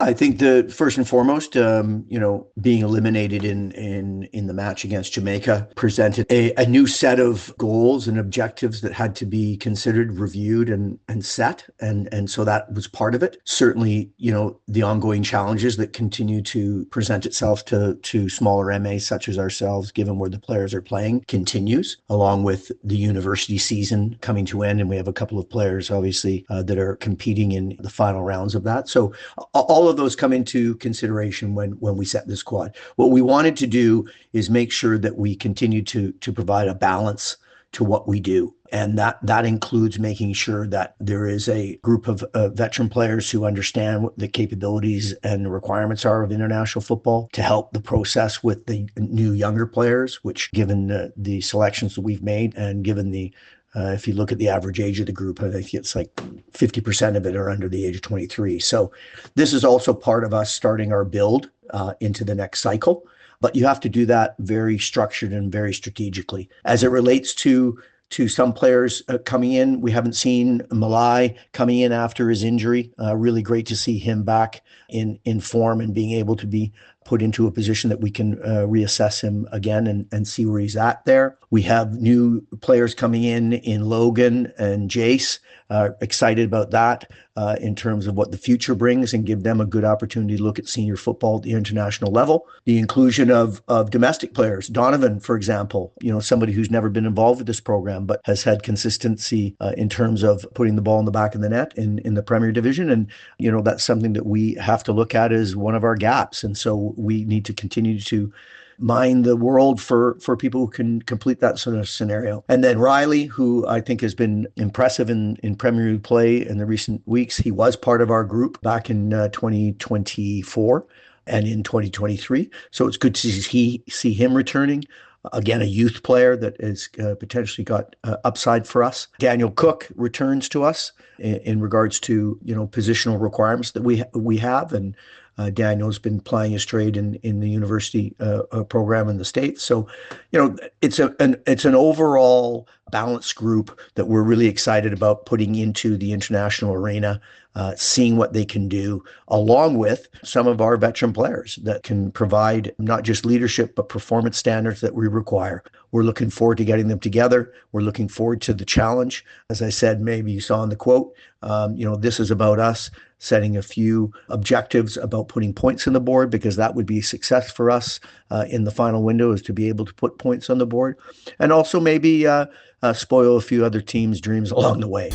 I think the first and foremost, being eliminated in the match against Jamaica presented a new set of goals and objectives that had to be considered, reviewed, and set, and so that was part of it. Certainly, the ongoing challenges that continue to present itself to smaller MAs such as ourselves, given where the players are playing, continues, along with the university season coming to end, and we have a couple of players, obviously, that are competing in the final rounds of that. So all of those come into consideration when we set this squad. What we wanted to do is make sure that we continue to provide a balance to what we do. And that includes making sure that there is a group of veteran players who understand what the capabilities and the requirements are of international football to help the process with the new younger players, which given the selections that we've made and given if you look at the average age of the group, I think it's like 50% of it are under the age of 23. So this is also part of us starting our build into the next cycle. But you have to do that very structured and very strategically. As it relates to some players coming in, we haven't seen Malai coming in after his injury. Really great to see him back in form and being able to be put into a position that we can reassess him again and see where he's at there. We have new players coming in Logan and Jace. Excited about that in terms of what the future brings and give them a good opportunity to look at senior football at the international level. The inclusion of domestic players, Donovan, for example, somebody who's never been involved with this program, but has had consistency in terms of putting the ball in the back of the net in the Premier Division. And, that's something that we have to look at as one of our gaps. And so we need to continue to mine the world for people who can complete that sort of scenario. And then Riley, who I think has been impressive in Premier League play in the recent weeks. He was part of our group back in 2024 and in 2023. So it's good to see him returning. Again, a youth player that has potentially got upside for us. Daniel Cook returns to us in regards to positional requirements that we have, and Daniel's been playing his trade in the university program in the States. So, it's an overall balanced group that we're really excited about putting into the international arena, seeing what they can do, along with some of our veteran players that can provide not just leadership, but performance standards that we require. We're looking forward to getting them together. We're looking forward to the challenge. As I said, maybe you saw in the quote, this is about us setting a few objectives about putting points on the board, because that would be success for us in the final window, is to be able to put points on the board, and also maybe spoil a few other teams' dreams along the way.